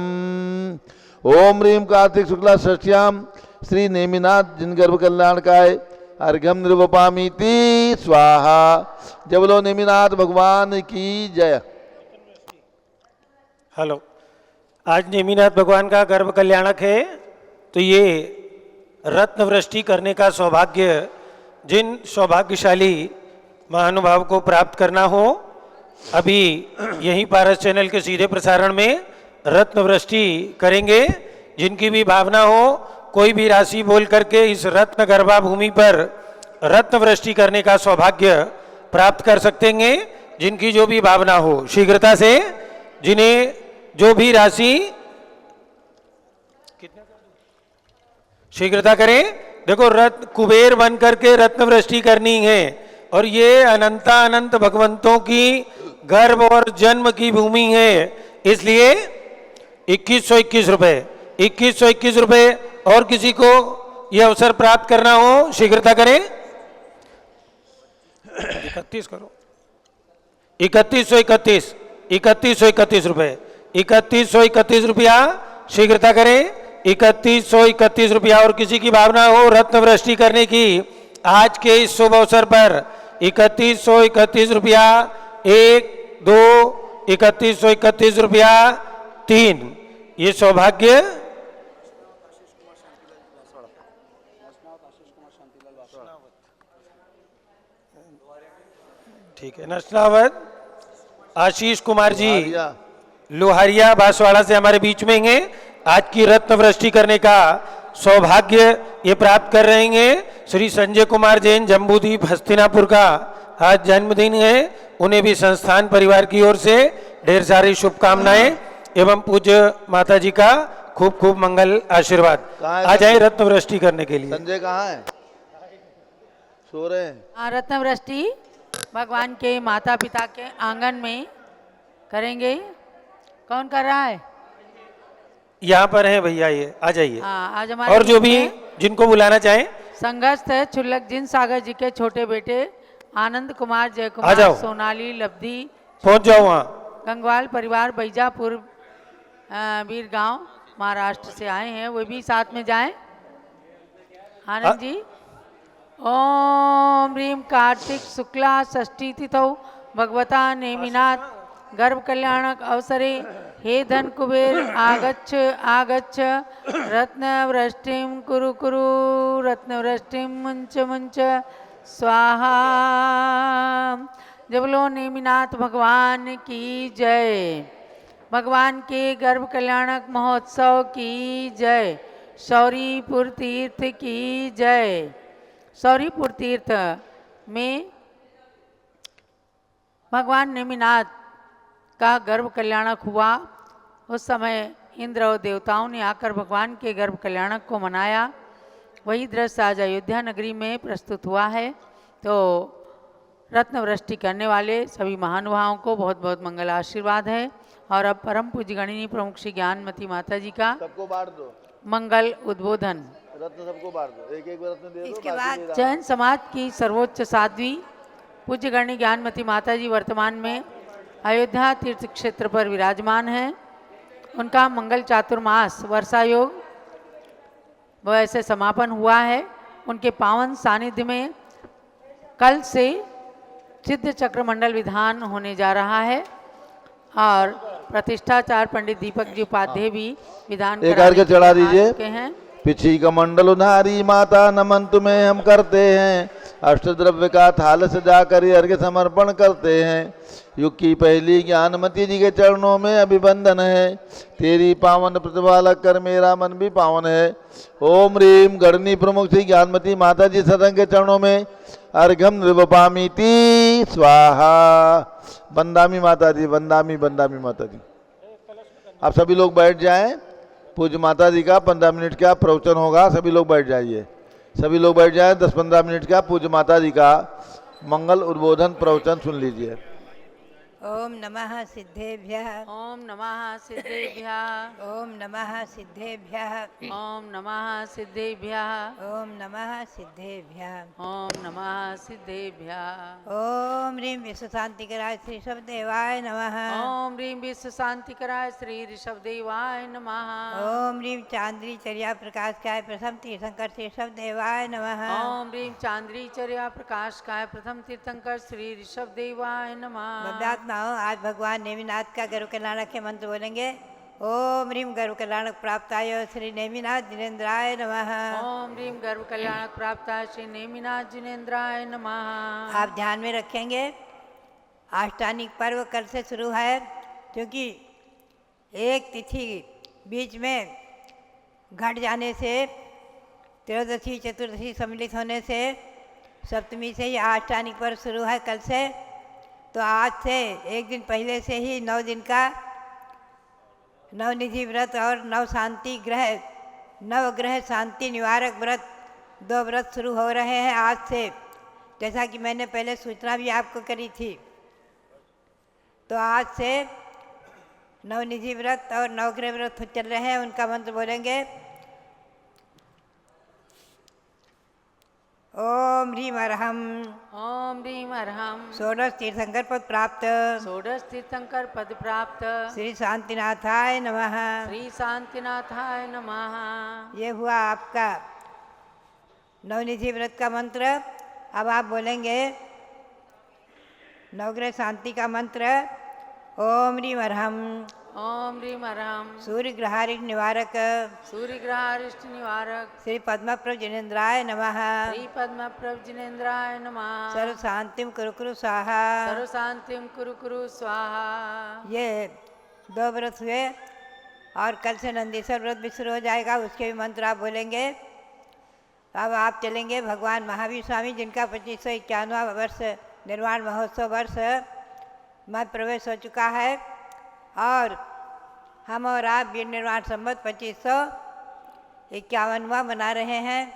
ओम ह्रीं कार्तिक शुक्ला षष्ठ्याम श्री नेमिनाथ जिन गर्भ कल्याण काय अर्घ्यम निर्वपामीति स्वाहा। जय बोलो नेमिनाथ भगवान की जय। हेलो, आज नेमिनाथ भगवान का गर्भ कल्याणक है, तो ये रत्न वृष्टि करने का सौभाग्य जिन सौभाग्यशाली महानुभाव को प्राप्त करना हो, अभी यहीं पारस चैनल के सीधे प्रसारण में रत्न वृष्टि करेंगे। जिनकी भी भावना हो, कोई भी राशि बोल करके इस रत्न गर्भा भूमि पर रत्न वृष्टि करने का सौभाग्य प्राप्त कर सकते हैं। जिनकी जो भी भावना हो शीघ्रता से, जिन्हें जो भी राशि शीघ्रता करें। देखो, रत्न कुबेर बन करके रत्न वृष्टि करनी है, और ये अनंत भगवंतों की गर्भ और जन्म की भूमि है, इसलिए 2121 रुपए, 2121 रुपए। और किसी को यह अवसर प्राप्त करना हो शीघ्रता करें। 31 करो, 3131, 3131 रुपए, 3131 रुपया शीघ्रता करें। 3131 रुपया। और किसी की भावना हो रत्न वृष्टि करने की आज के इस शुभ अवसर पर 3131 रुपया 1, 2, 3131 रुपया 3, ये सौभाग्य ठीक है। नशनावत आशीष कुमार जी लोहारिया बांसवाड़ा से हमारे बीच में हैं। आज की रत्न वृष्टि करने का सौभाग्य ये प्राप्त कर रहे हैं। श्री संजय कुमार जैन जम्बूद्वीप हस्तिनापुर का आज जन्मदिन है। उन्हें भी संस्थान परिवार की ओर से ढेर सारी शुभकामनाएं एवं पूज्य माता जी का खूब खूब मंगल आशीर्वाद। आ जाए रत्न वृष्टि करने के लिए। संजय कहाँ है? सो रहे हैं। रत्न वृष्टि भगवान के माता पिता के आंगन में करेंगे। कौन कर रहा है? यहाँ पर है भैया, ये आ जाइए। आज हमारे और जो भी जिनको बुलाना चाहें। संघस्थ है छुल्लक जिन सागर जी के छोटे बेटे आनंद कुमार, जय आ कुमार, जाओ। सोनाली, लब्धि, पहुंच जाओ वहाँ। गंगवाल परिवार बैजापुर वीर गांव महाराष्ट्र से आए हैं, वो भी साथ में जाएं। आनंद जी। ओम ह्रीम कार्तिक शुक्ला षष्ठी तिथौ भगवता नेमिनाथ गर्भ कल्याणक अवसरे हे धन कुबेर आगच्छ आगच्छ रत्न वृष्टिं कुरु कुरु रत्न वृष्टिं मुंच मुंच स्वाहा। जय बोलो नेमिनाथ भगवान की जय। भगवान के गर्भ कल्याणक महोत्सव की जय। शौरीपुर तीर्थ की जय। शौरीपुर तीर्थ में भगवान नेमिनाथ का गर्भ कल्याणक हुआ। उस समय इंद्र और देवताओं ने आकर भगवान के गर्भ कल्याणक को मनाया। वही दृश्य आज अयोध्या नगरी में प्रस्तुत हुआ है। तो रत्न वृष्टि करने वाले सभी महानुभावों को बहुत बहुत मंगल आशीर्वाद है। और अब परम पूज्य गणिनी प्रमुख श्री ज्ञानमती माता जी का सबको बांट दो मंगल उद्बोधन। रत्न सबको बांट दो, एक एक रत्न दे दो। इसके बाद जैन समाज की सर्वोच्च साध्वी पूज्य गणिनी ज्ञानमती माता जी वर्तमान में अयोध्या तीर्थ क्षेत्र पर विराजमान है। उनका मंगल चातुर्मास वर्षा योग वैसे समापन हुआ है। उनके पावन सानिध्य में कल से सिद्ध चक्र मंडल विधान होने जा रहा है और प्रतिष्ठाचार पंडित दीपक जी उपाध्याय भी विधान एक आर के चढ़ा दीजिए। हैं। पिछी कमंडल उधारी माता नमन तुम्हें हम करते हैं। अष्टद्रव्य का थाल सजा कर अर्घ्य समर्पण करते हैं। युग की पहली ज्ञानमती जी के चरणों में अभिवंदन है। तेरी पावन प्रतिभा लग कर मेरा मन भी पावन है। ओम रीम गणनी प्रमुख श्री ज्ञानमती माता जी सदन के चरणों में अर्घ्यम निर्वपामीति स्वाहा। बंदामी माता जी, बंदामी बंदामी माता जी। आप सभी लोग बैठ जाएं। पूज्य माता जी का 15 मिनट का प्रवचन होगा। सभी लोग बैठ जाइए। सभी लोग बैठ जाएं। 10-15 मिनट का पूज्य माता जी का मंगल उद्बोधन प्रवचन सुन लीजिए। ओम नमः सिद्धेभ्यः। ओम नमः सिद्धेभ्यः। ओम नमः सिद्धेभ्यः। ओम नमः सिद्धेभ्यः। ओम नमः सिद्धेभ्यः। ओम नमः सिद्धेभ्यः। ओम ह्रीं विश्व शांतिकराय श्री शब्देवाय नमः। ओम ह्रीं विश्व शांतिकराय श्री ऋषभदेवाय नमः। ओम ह्रीं चांद्री चर्या प्रकाशकाय प्रथम तीर्थंकर श्री शब्देवाय नमः। ओम ह्रीं चांद्री चर्या प्रकाश काय प्रथम तीर्थंकर श्री ऋषभदेवाय नमः। बब्यात्माओं, आज भगवान नेमिनाथ का गर्व कल्याणक के मंत्र बोलेंगे। ओम ह्रीं गर्व कल्याणक प्राप्ताय श्री नेमिनाथ जिनेन्द्राय नमः। ओम ह्रीं गर्व कल्याणक प्राप्ताय श्री नेमिनाथ जिनेन्द्राय नमः। आप ध्यान में रखेंगे, अष्टानिक पर्व कल से शुरू है, क्योंकि एक तिथि बीच में घट जाने से, त्रयोदशी चतुर्दशी सम्मिलित होने से सप्तमी से ही अष्टानिक पर्व शुरू है कल से। तो आज से एक दिन पहले से ही 9 दिन का नवनिधि व्रत और नवग्रह शांति निवारक व्रत, 2 व्रत शुरू हो रहे हैं आज से, जैसा कि मैंने पहले सूचना भी आपको करी थी। तो आज से नवनिधि व्रत और नवग्रह व्रत चल रहे हैं, उनका मंत्र बोलेंगे। ओम ह्रीं अर्हं ओम ह्रीं अर्हं षोडश तीर्थंकर पद प्राप्त षोडश तीर्थंकर पद प्राप्त श्री शांतिनाथाय नमः। श्री शांतिनाथाय नमः। ये हुआ आपका नवनिधि व्रत का मंत्र। अब आप बोलेंगे नवग्रह शांति का मंत्र। ओम ह्रीं अर्हं ओम ह्रीं अर्हं सूर्य ग्रहारिष्ट निवारक सूर्य ग्रहारिष्ट निवारक श्री पद्मप्रभ जिनेन्द्राय नमः। श्री पद्मप्रभ जिनेन्द्राय नमः। सर्व शांतिम कुरु कुरु स्वाहा। सर्व शांतिम कुरु कुरु स्वाहा। ये 2 व्रत हुए और कल से नंदीश्वर व्रत भी शुरू हो जाएगा, उसके भी मंत्र आप बोलेंगे। अब आप चलेंगे भगवान महावीर स्वामी, जिनका 2551वां वर्ष निर्वाण महोत्सव वर्ष में प्रवेश हो चुका है, और हम और आप वीर निर्वाण संवत 2551वां मना रहे हैं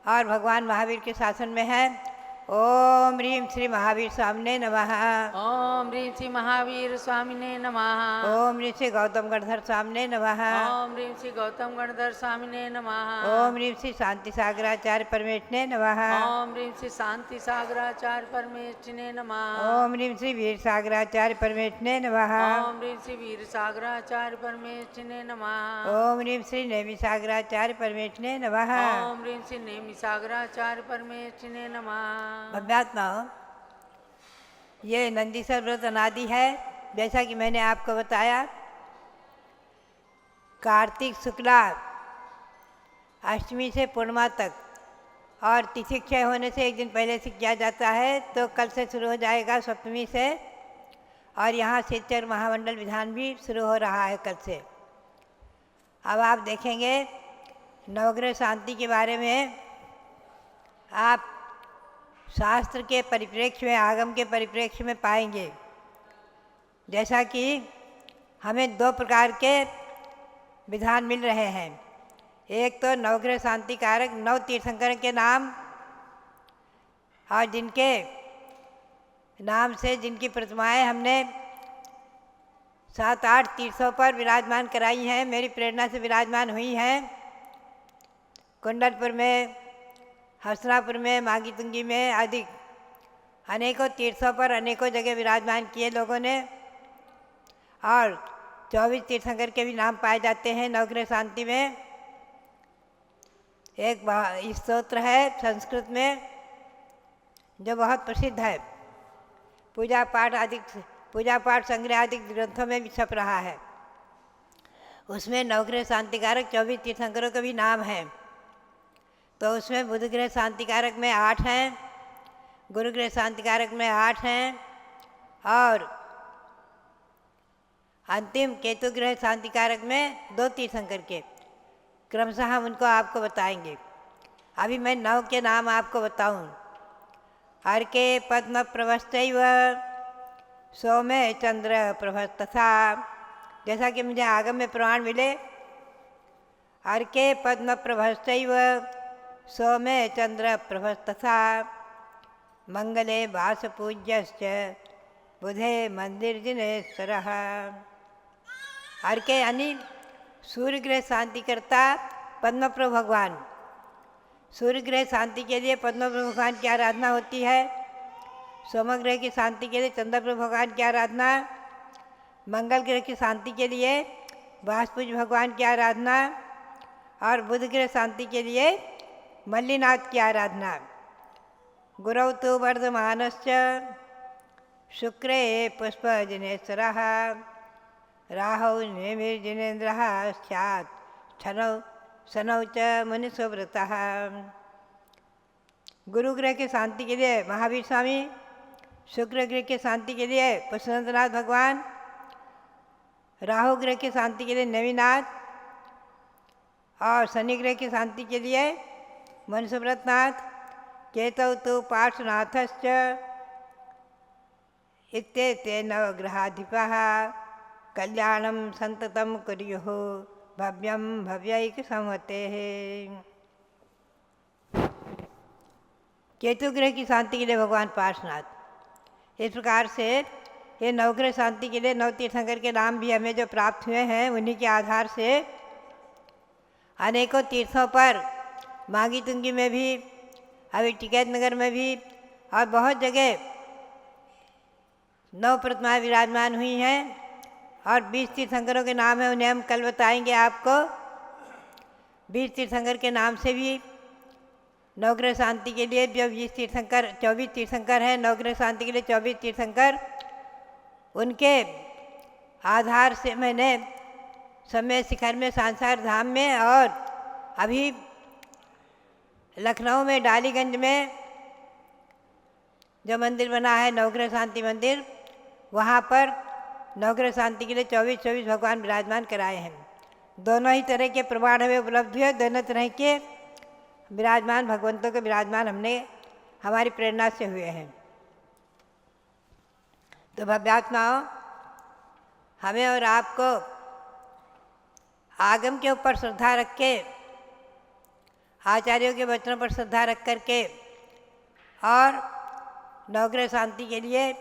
और भगवान महावीर के शासन में है। ओम ह्रीं श्री महावीर स्वामिने नमः। ओम ह्रीं श्री महावीर स्वामिने नमः। ओम ह्रीं श्री गौतम गणधर स्वामिने नमः। ओम ह्रीं श्री गौतम गणधर स्वामिने नमः। ओम ह्रीं श्री शांति सागराचार्य परमेश्वरने नमः। ओम ह्रीं श्री शांति सागराचार्य परमेश्वरने नमः। ओम ह्रीं श्री वीर सागराचार्य परमेश्वरने नमः। ओम ह्रीं श्री वीर सागराचार्य परमेश्वरने नमः। ओम ह्रीं श्री नेमि सागराचार्य परमेश्वरने नमः। ओम ह्रीं श्री नेमि सागराचार्य परमेश्वरने नमः। अभ्यात्माओं, ये नंदीश्वर व्रत अनादि है, जैसा कि मैंने आपको बताया। कार्तिक शुक्ला अष्टमी से पूर्णिमा तक, और तिथि क्षय होने से एक दिन पहले से किया जाता है। तो कल से शुरू हो जाएगा सप्तमी से, और यहाँ शिवचर महामंडल विधान भी शुरू हो रहा है कल से। अब आप देखेंगे नवग्रह शांति के बारे में। आप शास्त्र के परिप्रेक्ष्य में, आगम के परिप्रेक्ष्य में पाएंगे, जैसा कि हमें 2 प्रकार के विधान मिल रहे हैं। एक तो नवग्रह शांति कारक 9 तीर्थंकर के नाम, और जिनके नाम से जिनकी प्रतिमाएं हमने 7-8 तीर्थों पर विराजमान कराई हैं, मेरी प्रेरणा से विराजमान हुई हैं। कुंडलपुर में, हसनापुर में, माघी तुंगी में आदि अनेकों तीर्थों पर अनेकों जगह विराजमान किए लोगों ने। और 24 तीर्थंकर के भी नाम पाए जाते हैं नवग्रह शांति में। एक स्तोत्र है संस्कृत में जो बहुत प्रसिद्ध है, पूजा पाठ संग्रह आदि ग्रंथों में भी छप रहा है। उसमें नवग्रह शांतिकारक 24 तीर्थंकरों के भी नाम हैं। तो उसमें बुधग्रह शांतिकारक में 8 हैं, गुरुग्रह शांतिकारक में 8 हैं, और अंतिम केतुग्रह शांतिकारक में 2 तीर्थंकर के। क्रमशः हम उनको आपको बताएंगे। अभी मैं 9 के नाम आपको बताऊं। अर्के पद्म प्रभस्तैव सौम्य चंद्र प्रभस्तथा, जैसा कि मुझे आगम में प्रमाण मिले। अर्के पद्म प्रभस्तैव सौम्य चंद्र प्रभस्तथा मंगले भास पूज्यश्च बुधे मंदिर जिनेश्वर। और के यानी सूर्य ग्रह शांति करता पद्मप्रभु भगवान। सूर्य ग्रह शांति के लिए पद्मप्रभु भगवान की आराधना होती है। सोम ग्रह की शांति के लिए चंद्रप्रभु भगवान की आराधना। मंगल ग्रह की शांति के लिए बृहस्पति भगवान की आराधना। और बुध ग्रह शांति के लिए मल्लिनाथ की आराधना। गुरौ तो वर्धमानश्च शुक्रे पुष्पजिनेश्वरः राहौ नेमिर्जिनेन्द्रः स्यात् शनौ च मुनिसुव्रतः। गुरु ग्रह की शांति के लिए महावीर स्वामी, शुक्र ग्रह की शांति के लिए पुष्पेंद्रनाथ भगवान, राहु ग्रह की शांति के लिए नेमिनाथ और शनि ग्रह की शांति के लिए मनसुव्रतनाथ। केतौ तो पार्श्वनाथश्च इत्येते नवग्रहाधिपः कल्याणं संततं कुर्युः भव्यं भव्यैकसंवतेः। केतु ग्रह की शांति के लिए भगवान पार्श्वनाथ। इस प्रकार से ये नवग्रह शांति के लिए नव तीर्थंकर के नाम भी हमें जो प्राप्त हुए हैं, उन्हीं के आधार से अनेकों तीर्थों पर, माघी तुंगी में भी, अभी टिकैत नगर में भी और बहुत जगह नव प्रतिमाएँ विराजमान हुई हैं। और 20 तीर्थंकरों के नाम हैं, उन्हें हम कल बताएंगे आपको। 20 तीर्थंकर के नाम से भी नवग्रह शांति के लिए जो 24 तीर्थंकर हैं, नवग्रह शांति के लिए 24 तीर्थंकर, उनके आधार से मैंने समय शिखर में, सांसार धाम में और अभी लखनऊ में डालीगंज में जो मंदिर बना है नवग्रह शांति मंदिर, वहाँ पर नवग्रह शांति के लिए 24 भगवान विराजमान कराए हैं। दोनों ही तरह के प्रमाण हमें उपलब्ध हुए। दोनों तरह के विराजमान भगवंतों के विराजमान हमने हमारी प्रेरणा से हुए हैं। तो भव्यात्माओं, हमें और आपको आगम के ऊपर श्रद्धा रख के, आचार्यों के वचनों पर श्रद्धा रख करके और नवग्रह शांति के लिए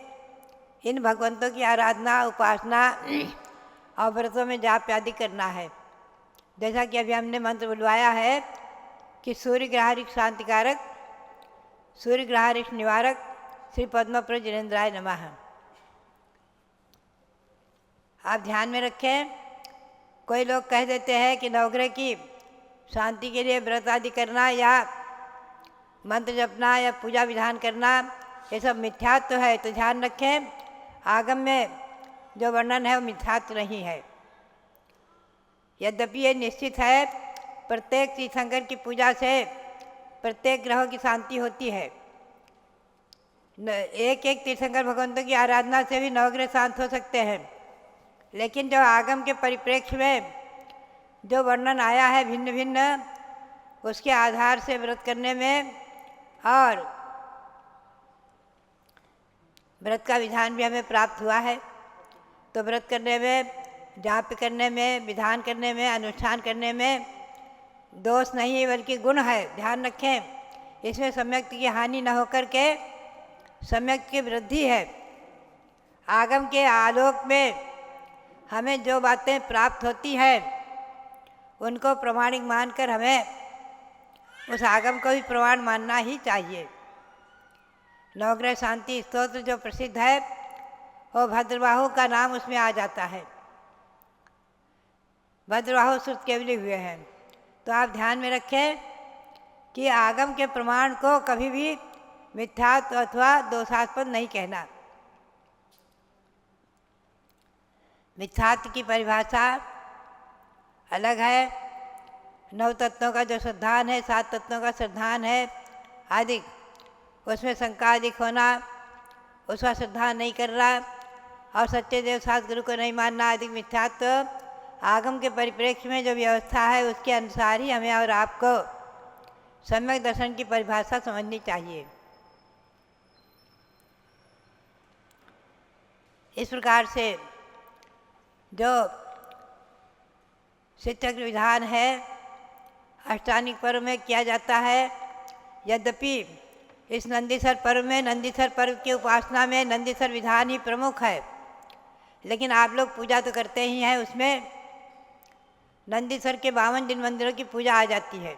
इन भगवंतों की आराधना, उपासना और व्रतों में जाप आदि करना है। जैसा कि अभी हमने मंत्र बुलवाया है कि सूर्य ग्रहारिक शांतिकारक, सूर्य ग्रहारिक निवारक श्री पद्मप्रभु जिनेन्द्राय नमः। आप ध्यान में रखें, कोई लोग कह देते हैं कि नवग्रह की शांति के लिए व्रत आदि करना या मंत्र जपना या पूजा विधान करना ये सब मिथ्यात्व है। तो ध्यान रखें, आगम में जो वर्णन है वो मिथ्यात्व नहीं है। यद्यपि ये निश्चित है, प्रत्येक तीर्थंकर की पूजा से प्रत्येक ग्रहों की शांति होती है। एक एक तीर्थंकर भगवंतों की आराधना से भी नवग्रह शांत हो सकते हैं। लेकिन जो आगम के परिप्रेक्ष्य में जो वर्णन आया है भिन्न भिन्न, उसके आधार से व्रत करने में और व्रत का विधान भी हमें प्राप्त हुआ है। तो व्रत करने में, जाप करने में, विधान करने में, अनुष्ठान करने में दोष नहीं है बल्कि गुण है। ध्यान रखें, इसमें सम्यक की हानि न होकर के सम्यक की वृद्धि है। आगम के आलोक में हमें जो बातें प्राप्त होती है उनको प्रमाणिक मानकर हमें उस आगम को भी प्रमाण मानना ही चाहिए। नवग्रह शांति स्तोत्र जो प्रसिद्ध है वो भद्रबाहु का नाम उसमें आ जाता है। भद्रबाहु श्रुत केवली हुए हैं। तो आप ध्यान में रखें कि आगम के प्रमाण को कभी भी मिथ्यात्व अथवा दोषास्पद नहीं कहना। मिथ्यात्व की परिभाषा अलग है। 9 तत्वों का जो श्रद्धान है, 7 तत्वों का श्रद्धान है आदि, उसमें शंका अधिक होना, उसका श्रद्धा नहीं करना और सच्चे देव साथ गुरु को नहीं मानना आदि मिथ्यात्व आगम के परिप्रेक्ष्य में जो व्यवस्था है उसके अनुसार ही हमें और आपको सम्यक दर्शन की परिभाषा समझनी चाहिए। इस प्रकार से जो शिक्षक विधान है अष्टांगिक पर्व में किया जाता है, यद्यपि इस नंदीसर पर्व में, नंदीसर पर्व की उपासना में नंदीसर विधान ही प्रमुख है। लेकिन आप लोग पूजा तो करते ही हैं, उसमें नंदीसर के 52 जिन मंदिरों की पूजा आ जाती है।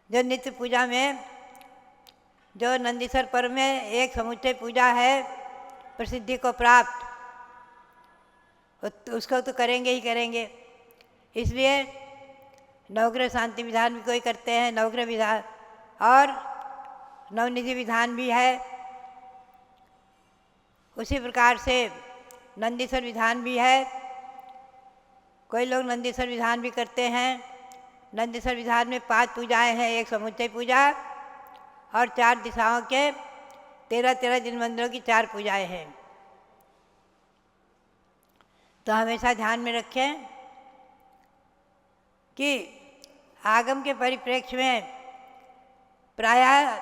जो नित्य पूजा में, जो नंदीसर पर्व में एक समुच्चय पूजा है प्रसिद्धि को प्राप्त, उसको तो करेंगे ही करेंगे। इसलिए नवग्रह शांति विधान भी कोई करते हैं, नवग्रह विधान और नवनिधि विधान भी है। उसी प्रकार से नंदीसर विधान भी है। कोई लोग नंदीसर विधान भी करते हैं। नंदीसर विधान में 5 पूजाएं हैं, एक समुच्चय पूजा और 4 दिशाओं के 13-13 जिन मंदिरों की 4 पूजाएं हैं। तो हमेशा ध्यान में रखें कि आगम के परिप्रेक्ष्य में प्रायः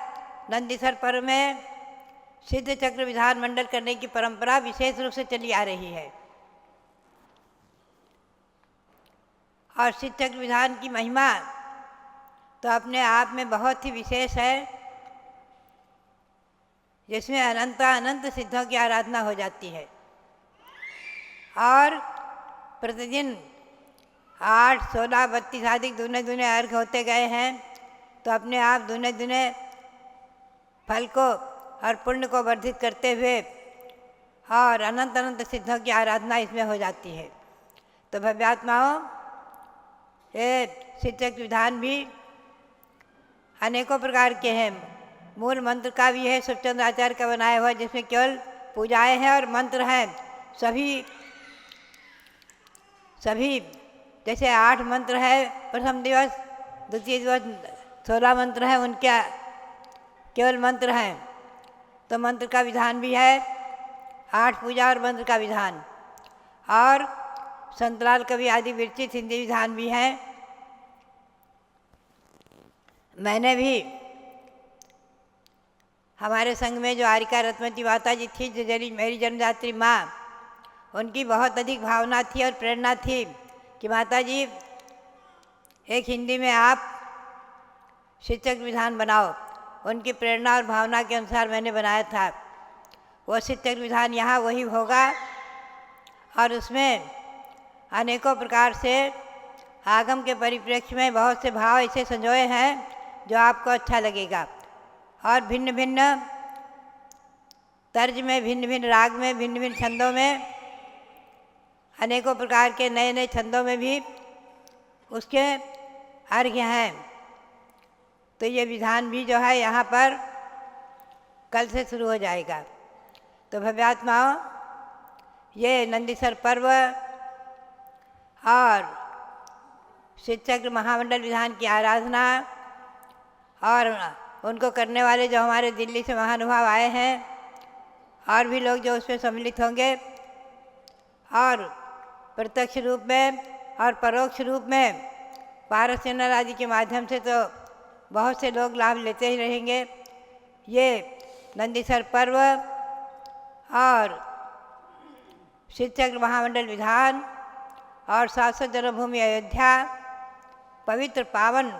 नंदीसर पर्व में सिद्ध चक्र विधान मंडल करने की परंपरा विशेष रूप से चली आ रही है। और सिद्ध चक्र विधान की महिमा तो अपने आप में बहुत ही विशेष है, जिसमें अनंत सिद्धों की आराधना हो जाती है। और प्रतिदिन 8, 16, 32 आदि दूने अर्घ होते गए हैं, तो अपने आप दूने फल को और पुण्य को वर्धित करते हुए और अनंत सिद्धों की आराधना इसमें हो जाती है। तो भव्यात्माओं, ये सिद्ध चक्र विधान भी अनेकों प्रकार के हैं। मूल मंत्र का भी है, सुखचंद्र आचार्य का बनाया हुआ, जिसमें केवल पूजाएं हैं और मंत्र हैं। सभी जैसे 8 मंत्र है प्रथम दिवस, द्वितीय दिवस 16 मंत्र हैं, उनके केवल मंत्र हैं। तो मंत्र का विधान भी है, 8 पूजा और मंत्र का विधान। और संतलाल कवि आदि विरचित हिंदी विधान भी हैं। मैंने भी हमारे संघ में जो आरिका रत्मती माता जी थी, जो मेरी जन्मदात्री माँ, उनकी बहुत अधिक भावना थी और प्रेरणा थी कि माता जी एक हिंदी में आप सिद्ध चक्र विधान बनाओ। उनकी प्रेरणा और भावना के अनुसार मैंने बनाया था। वो सिद्ध चक्र विधान यहाँ वही होगा और उसमें अनेकों प्रकार से आगम के परिप्रेक्ष्य में बहुत से भाव ऐसे संजोए हैं जो आपको अच्छा लगेगा। और भिन्न भिन्न तर्ज में, भिन्न भिन्न राग में, भिन्न भिन्न छंदों में, अनेकों प्रकार के नए नए छंदों में भी उसके अर्घ्य हैं। तो ये विधान भी जो है यहाँ पर कल से शुरू हो जाएगा। तो भव्यात्माओं, ये नंदीसर पर्व और सिद्ध चक्र महामंडल विधान की आराधना और उनको करने वाले जो हमारे दिल्ली से महानुभाव आए हैं और भी लोग जो उसमें सम्मिलित होंगे, और प्रत्यक्ष रूप में और परोक्ष रूप में पारस चैनल आदि के माध्यम से तो बहुत से लोग लाभ लेते ही रहेंगे। ये नंदीसर पर्व और सिद्ध चक्र महामंडल विधान और शाश्वत जन्मभूमि अयोध्या, पवित्र पावन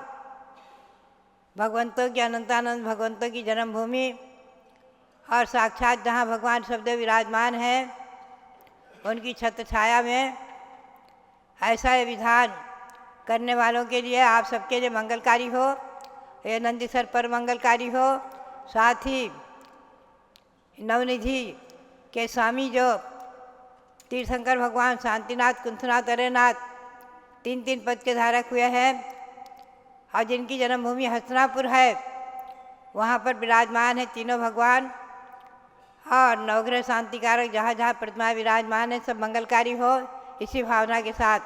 भगवंतों की, अनंतानंद भगवंतों की जन्मभूमि और साक्षात जहाँ भगवान सबदेव विराजमान हैं, उनकी छत्र छाया में ऐसा ये विधान करने वालों के लिए, आप सबके लिए मंगलकारी हो। ये नंदीसर पर मंगलकारी हो। साथ ही नवनिधि के स्वामी जो तीर्थंकर भगवान शांतिनाथ, कुंथनाथ, अरेनाथ 3 पद के धारक हुए हैं और जिनकी जन्मभूमि हस्तिनापुर है, वहाँ पर विराजमान है तीनों भगवान। और नवग्रह शांतिकारक जहाँ जहाँ प्रतिमाएं विराजमान है, सब मंगलकारी हो। इसी भावना के साथ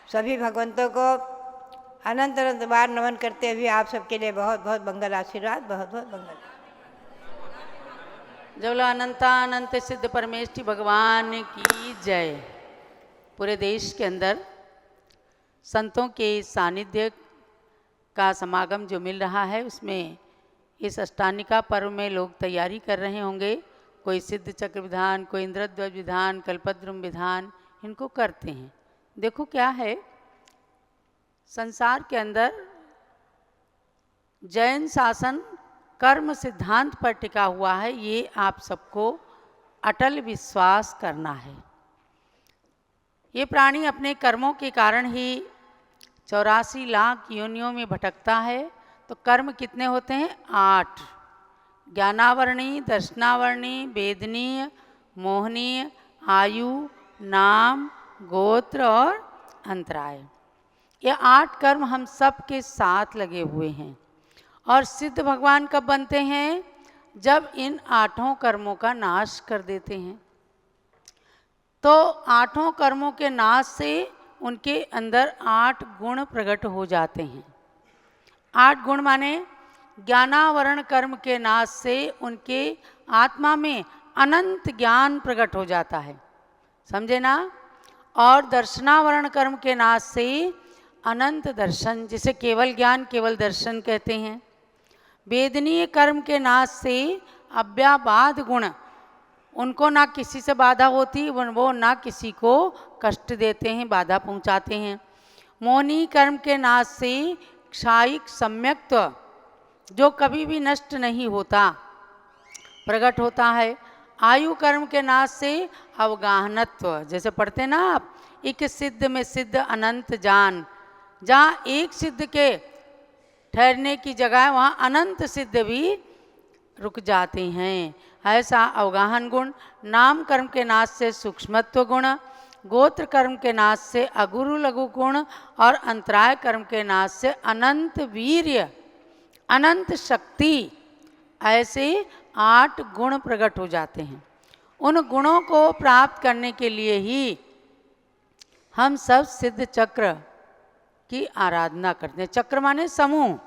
सभी भगवंतों को अनंत अनंत बार नमन करते हुए आप सबके लिए बहुत बहुत मंगल आशीर्वाद, बहुत बहुत मंगल। जब अनंत सिद्ध परमेष्ठी भगवान की जय। पूरे देश के अंदर संतों के सानिध्य का समागम जो मिल रहा है, उसमें इस अष्टानिका पर्व में लोग तैयारी कर रहे होंगे। कोई सिद्ध चक्र विधान, कोई इंद्रध्वज विधान, कल्पद्रुम विधान, इनको करते हैं। देखो क्या है, संसार के अंदर जैन शासन कर्म सिद्धांत पर टिका हुआ है, ये आप सबको अटल विश्वास करना है। ये प्राणी अपने कर्मों के कारण ही 84 लाख योनियों में भटकता है। तो कर्म कितने होते हैं? 8। ज्ञानावरणी, दर्शनावरणी, वेदनीय, मोहनीय, आयु, नाम, गोत्र और अंतराय। ये 8 कर्म हम सब के साथ लगे हुए हैं। और सिद्ध भगवान कब बनते हैं? जब इन 8 कर्मों का नाश कर देते हैं। तो 8 कर्मों के नाश से उनके अंदर 8 गुण प्रकट हो जाते हैं। 8 गुण माने ज्ञानावरण कर्म के नाश से उनके आत्मा में अनंत ज्ञान प्रकट हो जाता है, समझे ना। और दर्शनावरण कर्म के नाश से अनंत दर्शन, जिसे केवल ज्ञान केवल दर्शन कहते हैं। वेदनीय कर्म के नाश से अव्याबाध गुण, उनको ना किसी से बाधा होती, वो ना किसी को कष्ट देते हैं, बाधा पहुंचाते हैं। मोहनी कर्म के नाश से क्षायिक सम्यक्त्व, जो कभी भी नष्ट नहीं होता, प्रकट होता है। आयु कर्म के नाश से अवगाहनत्व, जैसे पढ़ते ना आप, एक सिद्ध में सिद्ध अनंत जान, जहाँ एक सिद्ध के ठहरने की जगह वहाँ अनंत सिद्ध भी रुक जाते हैं, ऐसा अवगाहन गुण। नाम कर्म के नाश से सूक्ष्मत्व गुण, गोत्र कर्म के नाश से अगुरु लघु गुण और अंतराय कर्म के नाश से अनंत वीर्य, अनंत शक्ति, ऐसे 8 गुण प्रकट हो जाते हैं। उन गुणों को प्राप्त करने के लिए ही हम सब सिद्ध चक्र की आराधना करते हैं। चक्र माने समूह,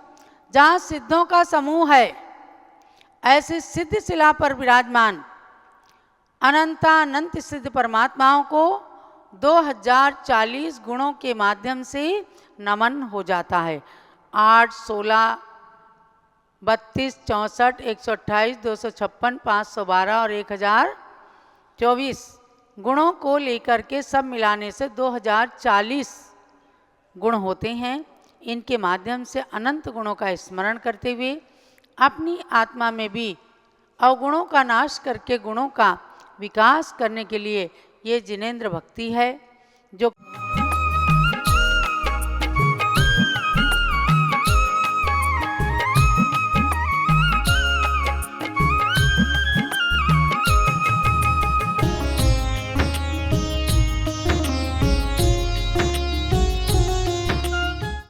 जहाँ सिद्धों का समूह है, ऐसे सिद्ध शिला पर विराजमान अनंतानंत सिद्ध परमात्माओं को 2040 गुणों के माध्यम से नमन हो जाता है। 8, 16, 32, 64, 128, 256, 512 और 1024 गुणों को लेकर के सब मिलाने से 2040 गुण होते हैं। इनके माध्यम से अनंत गुणों का स्मरण करते हुए अपनी आत्मा में भी अवगुणों का नाश करके गुणों का विकास करने के लिए ये जिनेंद्र भक्ति है, जो